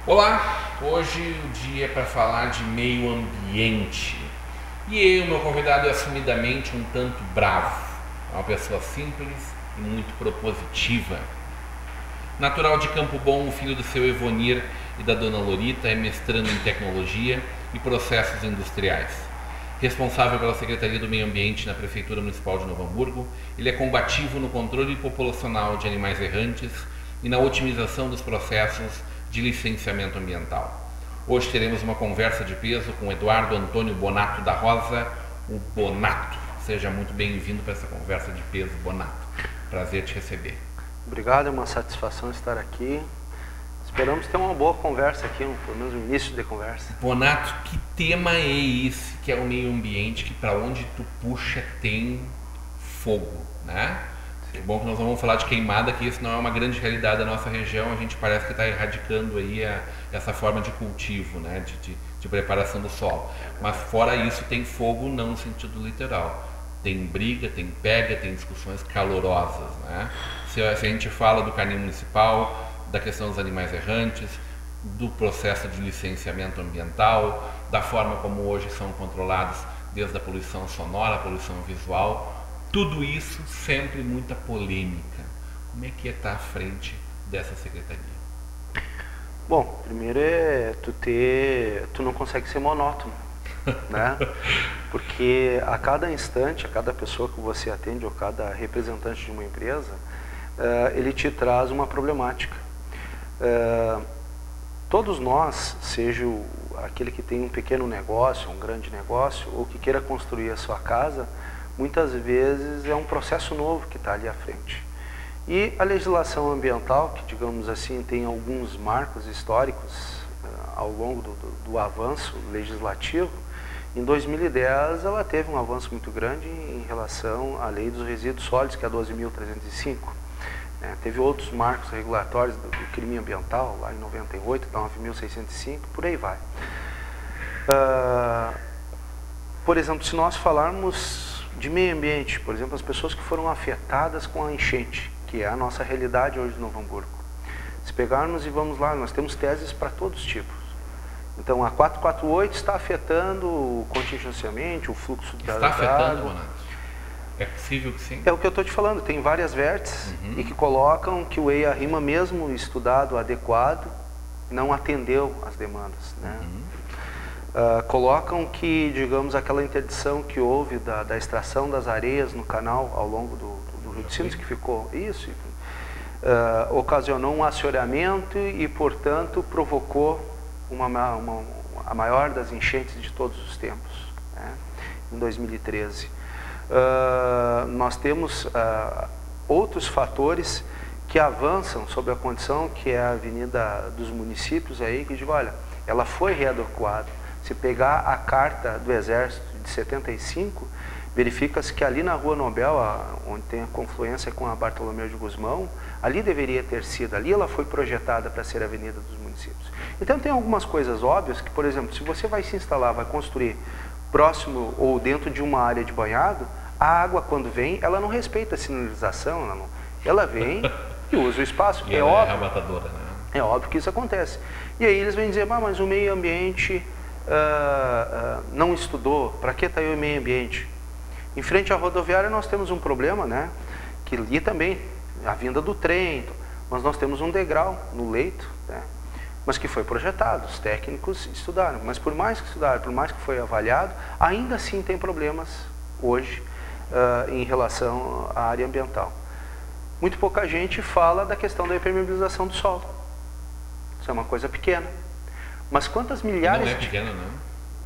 Olá, hoje o dia é para falar de meio ambiente e meu convidado é assumidamente um tanto bravo, é uma pessoa simples e muito propositiva. Natural de Campo Bom, o filho do seu Evonir e da dona Lorita, é mestrando em tecnologia e processos industriais. Responsável pela Secretaria do Meio Ambiente na Prefeitura Municipal de Novo Hamburgo, ele é combativo no controle populacional de animais errantes e na otimização dos processos de licenciamento ambiental. Hoje teremos uma conversa de peso com Eduardo Antônio Bonato da Rosa, o Bonato. Seja muito bem-vindo para essa conversa de peso, Bonato. Prazer te receber. Obrigado, é uma satisfação estar aqui. Esperamos ter uma boa conversa aqui, pelo menos um início de conversa. Bonato, que tema é esse que é o meio ambiente, que para onde tu puxa tem fogo, né? É bom que nós vamos falar de queimada, que isso não é uma grande realidade da nossa região. A gente parece que está erradicando aí essa forma de cultivo, né? de preparação do solo. Mas fora isso tem fogo não no sentido literal. Tem briga, tem pega, tem discussões calorosas, né? Se a gente fala do canil municipal, da questão dos animais errantes, do processo de licenciamento ambiental, da forma como hoje são controlados desde a poluição sonora, a poluição visual. Tudo isso sempre muita polêmica. Como é que é estar à frente dessa secretaria? Bom, primeiro tu não consegue ser monótono, né? Porque a cada instante, a cada pessoa que você atende ou cada representante de uma empresa, ele te traz uma problemática. Todos nós, seja aquele que tem um pequeno negócio, um grande negócio, ou que queira construir a sua casa, muitas vezes é um processo novo que está ali à frente. E a legislação ambiental, que digamos assim tem alguns marcos históricos ao longo do avanço legislativo, em 2010 ela teve um avanço muito grande em relação à lei dos resíduos sólidos, que é a 12.305. Teve outros marcos regulatórios do crime ambiental, lá em 98, 9.605, por aí vai. Por exemplo, se nós falarmos de meio ambiente, por exemplo, as pessoas que foram afetadas com a enchente, que é a nossa realidade hoje no Novo Hamburgo. Se pegarmos e vamos lá, nós temos teses para todos os tipos. Então, a 448 está afetando contingenciamento, o fluxo da água. Está afetando, Bonato? É possível que sim? É o que eu estou te falando, tem várias vértices e que colocam que o EIA-RIMA, mesmo estudado adequado, não atendeu às demandas, né? Colocam que, digamos, aquela interdição que houve da extração das areias no canal ao longo do Rio de Sinos, que ficou isso, ocasionou um assoreamento e, portanto, provocou a maior das enchentes de todos os tempos, né, em 2013. Nós temos outros fatores que avançam sobre a condição que é a Avenida dos Municípios aí, que digo, olha, ela foi readequada. Se pegar a carta do Exército de 75, verifica-se que ali na Rua Nobel, onde tem a confluência com a Bartolomeu de Gusmão, ali deveria ter sido, ali ela foi projetada para ser a Avenida dos Municípios. Então tem algumas coisas óbvias que, por exemplo, se você vai se instalar, vai construir próximo ou dentro de uma área de banhado, a água quando vem, ela não respeita a sinalização, ela vem e usa o espaço. E ela é arrebatadora, né? É óbvio que isso acontece. E aí eles vêm dizer, mas o meio ambiente não estudou, para que está aí o meio ambiente? Em frente à rodoviária nós temos um problema, né? Que ali também, a vinda do trem, mas nós temos um degrau no leito, né? Mas que foi projetado, os técnicos estudaram, mas por mais que estudaram, por mais que foi avaliado, ainda assim tem problemas hoje em relação à área ambiental. Muito pouca gente fala da questão da impermeabilização do solo. Isso é uma coisa pequena. Mas quantas milhares... Não é pequena, não?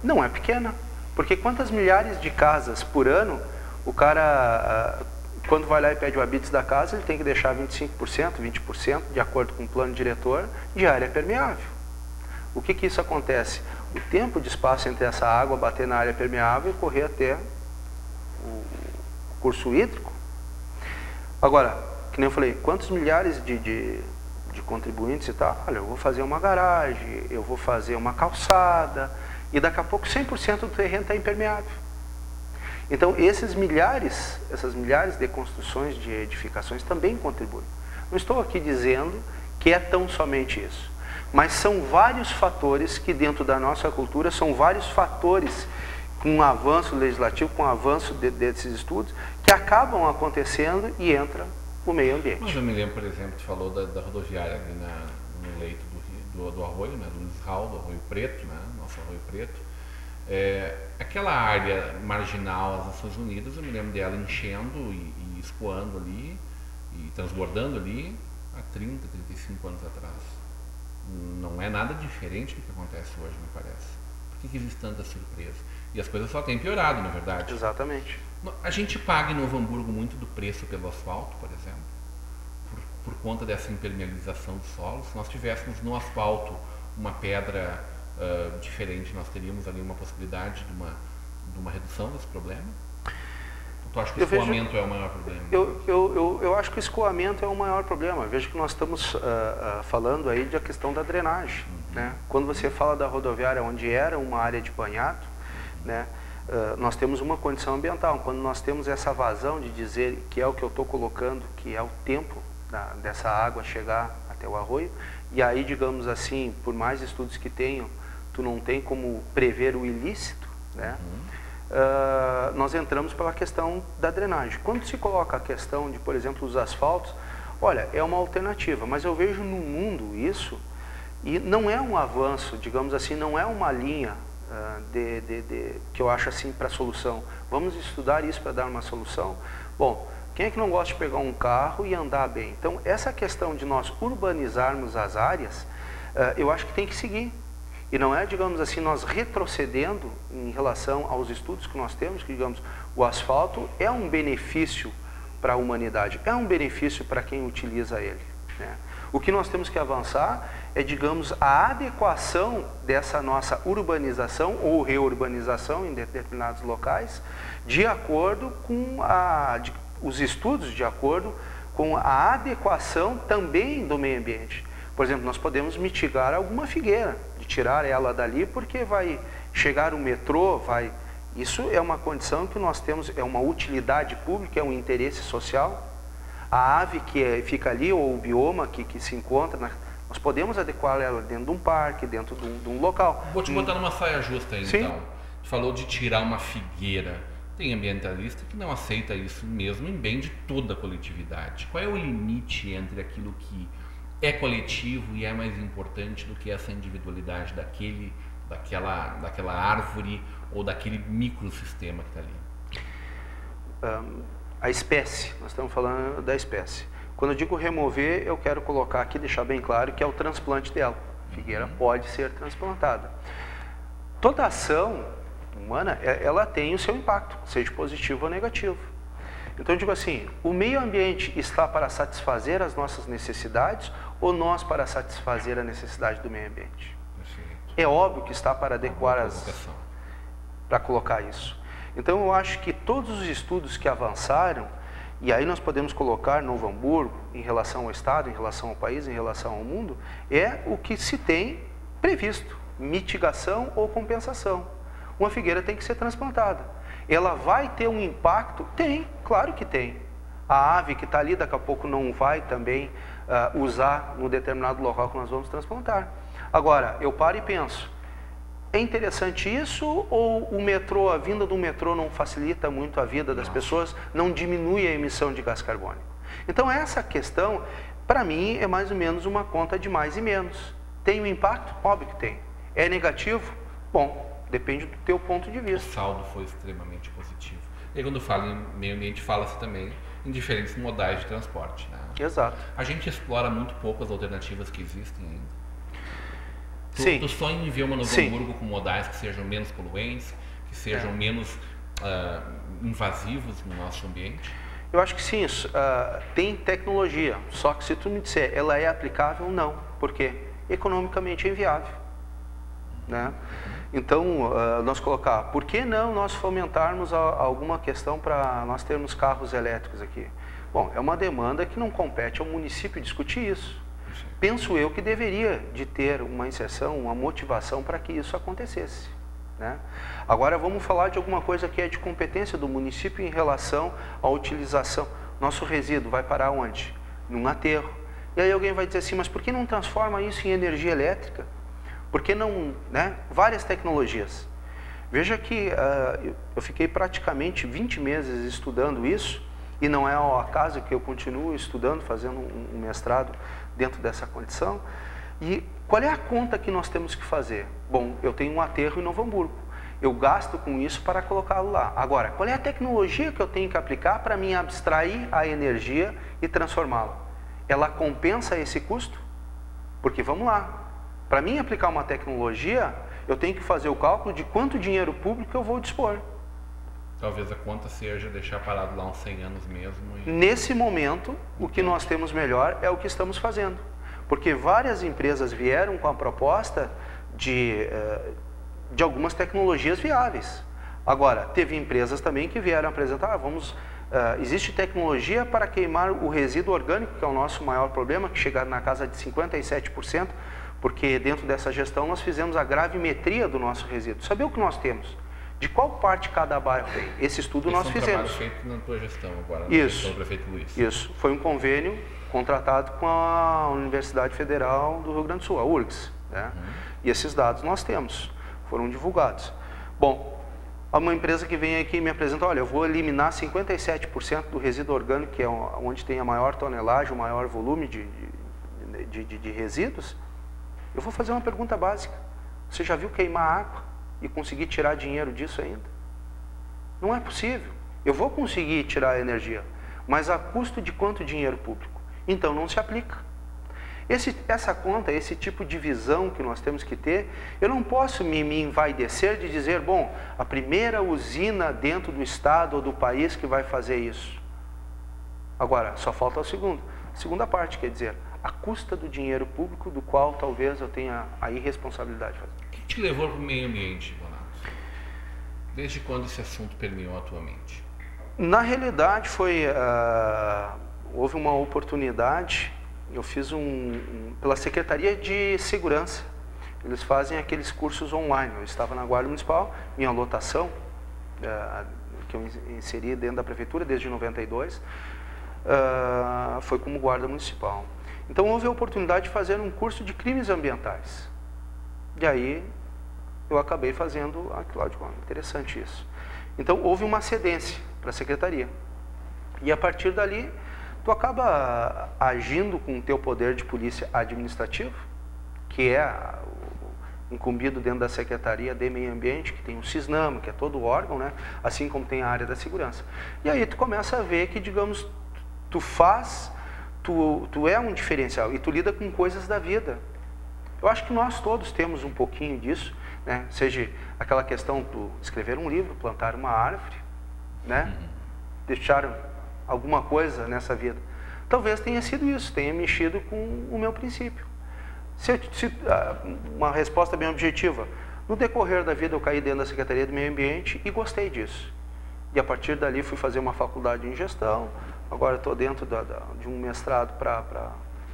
Não é pequena. Porque quantas milhares de casas por ano, o cara, quando vai lá e pede o habites da casa, ele tem que deixar 25%, 20%, de acordo com o plano diretor, de área permeável. O que isso acontece? O tempo de espaço entre essa água bater na área permeável e correr até recurso hídrico. Agora, que nem eu falei, quantos milhares de contribuintes e tal, olha, eu vou fazer uma garagem, eu vou fazer uma calçada, e daqui a pouco 100% do terreno está impermeável. Então, essas milhares de construções, de edificações também contribuem. Não estou aqui dizendo que é tão somente isso, mas são vários fatores que dentro da nossa cultura, são vários fatores com o avanço legislativo, com o avanço desses estudos, que acabam acontecendo e entra o meio ambiente. Mas eu me lembro, por exemplo, tu falou da rodoviária ali no leito do arroio, né, do Lisral, do Arroio Preto, né, nosso Arroio Preto. Aquela área marginal das Nações Unidas, eu me lembro dela enchendo e escoando ali, e transbordando ali há 30, 35 anos atrás. Não é nada diferente do que acontece hoje, me parece. Por que existe tanta surpresa? E as coisas só têm piorado, na verdade. Exatamente. A gente paga em Novo Hamburgo muito do preço pelo asfalto, por exemplo, por conta dessa impermeabilização do solo. Se nós tivéssemos no asfalto uma pedra diferente, nós teríamos ali uma possibilidade de uma redução desse problema? Tu acha que o escoamento é o maior problema? Eu acho que o escoamento é o maior problema. Eu vejo que nós estamos falando aí da questão da drenagem. Né? Quando você fala da rodoviária, onde era uma área de banhado, né? Nós temos uma condição ambiental. Quando nós temos essa vazão de dizer que é o que eu estou colocando, que é o tempo dessa água chegar até o arroio, e aí, digamos assim, por mais estudos que tenham, tu não tem como prever o ilícito, né? Nós entramos pela questão da drenagem. Quando se coloca a questão de, por exemplo, os asfaltos, olha, é uma alternativa, mas eu vejo no mundo isso, e não é um avanço, digamos assim, não é uma linha que eu acho assim para solução. Vamos estudar isso para dar uma solução? Bom, quem é que não gosta de pegar um carro e andar bem? Então, essa questão de nós urbanizarmos as áreas, eu acho que tem que seguir. E não é, digamos assim, nós retrocedendo em relação aos estudos que nós temos, que, digamos, o asfalto é um benefício para a humanidade, é um benefício para quem utiliza ele, né? O que nós temos que avançar é, digamos, a adequação dessa nossa urbanização ou reurbanização em determinados locais, de acordo com os estudos, de acordo com a adequação também do meio ambiente. Por exemplo, nós podemos mitigar alguma figueira, de tirar ela dali, porque vai chegar o metrô, isso é uma condição que nós temos, é uma utilidade pública, é um interesse social. A ave que fica ali, ou o bioma que se encontra, nós podemos adequar ela dentro de um parque, dentro de um local. Vou te botar numa saia justa aí, Sim. então. Tu falou de tirar uma figueira. Tem ambientalista que não aceita isso mesmo em bem de toda a coletividade. Qual é o limite entre aquilo que é coletivo e é mais importante do que essa individualidade daquela árvore ou daquele microsistema que está ali? A espécie, nós estamos falando da espécie. Quando eu digo remover, eu quero colocar aqui, deixar bem claro que é o transplante dela. A figueira pode ser transplantada. Toda ação humana, ela tem o seu impacto, seja positivo ou negativo. Então eu digo assim, o meio ambiente está para satisfazer as nossas necessidades ou nós para satisfazer a necessidade do meio ambiente? É óbvio que está para adequar para colocar isso. Então eu acho que todos os estudos que avançaram, e aí nós podemos colocar Novo Hamburgo em relação ao Estado, em relação ao país, em relação ao mundo, é o que se tem previsto, mitigação ou compensação. Uma figueira tem que ser transplantada. Ela vai ter um impacto? Tem, claro que tem. A ave que está ali daqui a pouco não vai também usar no determinado local que nós vamos transplantar. Agora, eu paro e penso, é interessante isso ou o metrô, a vinda do metrô não facilita muito a vida das pessoas, não diminui a emissão de gás carbônico? Então essa questão, para mim, é mais ou menos uma conta de mais e menos. Tem um impacto? Óbvio que tem. É negativo? Bom, depende do teu ponto de vista. O saldo foi extremamente positivo. E quando fala em meio ambiente, fala-se também em diferentes modais de transporte, né? Exato. A gente explora muito pouco as alternativas que existem ainda. Tu sonha em ver uma Novo Hamburgo com modais que sejam menos poluentes, que sejam menos invasivos no nosso ambiente? Eu acho que sim, tem tecnologia, só que se tu me disser, ela é aplicável? Não. Por quê? Economicamente é inviável, né? Então, nós colocar, por que não nós fomentarmos alguma questão para nós termos carros elétricos aqui? Bom, é uma demanda que não compete ao município discutir isso. Penso eu que deveria de ter uma inserção, uma motivação para que isso acontecesse, né? Agora vamos falar de alguma coisa que é de competência do município em relação à utilização. Nosso resíduo vai parar onde? Num aterro. E aí alguém vai dizer assim, mas por que não transforma isso em energia elétrica? Por que não, né? Várias tecnologias. Veja que eu fiquei praticamente 20 meses estudando isso, e não é ao acaso que eu continuo estudando, fazendo um mestrado dentro dessa condição. E qual é a conta que nós temos que fazer? Bom, eu tenho um aterro em Novo Hamburgo, eu gasto com isso para colocá-lo lá. Agora, qual é a tecnologia que eu tenho que aplicar para mim abstrair a energia e transformá-la? Ela compensa esse custo? Porque vamos lá. Para mim aplicar uma tecnologia, eu tenho que fazer o cálculo de quanto dinheiro público eu vou dispor. Talvez a conta seja deixar parado lá uns 100 anos mesmo. Nesse momento, o que nós temos melhor é o que estamos fazendo. Porque várias empresas vieram com a proposta de algumas tecnologias viáveis. Agora, teve empresas também que vieram apresentar, existe tecnologia para queimar o resíduo orgânico, que é o nosso maior problema, que chega na casa de 57%, porque dentro dessa gestão nós fizemos a gravimetria do nosso resíduo. Saber o que nós temos, de qual parte cada bairro tem. Esse estudo nós fizemos. Esse é um trabalho feito na tua gestão agora, isso, prefeito Luiz. Isso, foi um convênio contratado com a Universidade Federal do Rio Grande do Sul, a URGS, né? E esses dados nós temos, foram divulgados. Bom, uma empresa que vem aqui e me apresenta, olha, eu vou eliminar 57% do resíduo orgânico, que é onde tem a maior tonelagem, o maior volume de resíduos. Eu vou fazer uma pergunta básica. Você já viu queimar água e conseguir tirar dinheiro disso ainda? Não é possível. Eu vou conseguir tirar a energia, mas a custo de quanto dinheiro público? Então não se aplica. Essa conta, esse tipo de visão que nós temos que ter, eu não posso me envaidecer de dizer, bom, a primeira usina dentro do estado ou do país que vai fazer isso. Agora, só falta a segunda parte, quer dizer, a custa do dinheiro público, do qual talvez eu tenha a irresponsabilidade de fazer. O que te levou para o meio ambiente, Bonato? Desde quando esse assunto permeou a tua mente? Na realidade, houve uma oportunidade, eu fiz pela Secretaria de Segurança, eles fazem aqueles cursos online. Eu estava na Guarda Municipal, minha lotação, que eu inseri dentro da Prefeitura desde 92, foi como Guarda Municipal. Então houve a oportunidade de fazer um curso de crimes ambientais. E aí eu acabei fazendo aquilo lá de interessante isso. Então houve uma cedência para a Secretaria. E a partir dali, tu acaba agindo com o teu poder de polícia administrativo, que é incumbido dentro da Secretaria de Meio Ambiente, que tem o CISNAM, que é todo o órgão, né? Assim como tem a área da segurança. E aí tu começa a ver que, digamos, tu é um diferencial e tu lida com coisas da vida. Eu acho que nós todos temos um pouquinho disso, né? Seja aquela questão de escrever um livro, plantar uma árvore, né? Deixar alguma coisa nessa vida. Talvez tenha sido isso, tenha mexido com o meu princípio. Uma resposta bem objetiva. No decorrer da vida eu caí dentro da Secretaria do Meio Ambiente e gostei disso. E a partir dali fui fazer uma faculdade em gestão, agora estou dentro de um mestrado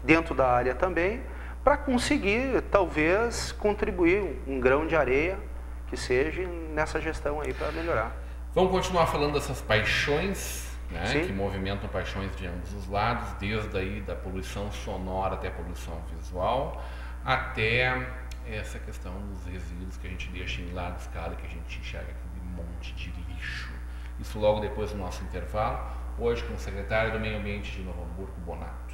dentro da área também, para conseguir talvez contribuir um grão de areia que seja nessa gestão aí para melhorar. Vamos continuar falando dessas paixões, né, que movimentam paixões de ambos os lados, desde aí da poluição sonora até a poluição visual, até essa questão dos resíduos que a gente deixa em larga escala, que a gente enxerga aquele monte de lixo. Isso logo depois do nosso intervalo, hoje com o secretário do Meio Ambiente de Novo Hamburgo, Bonato.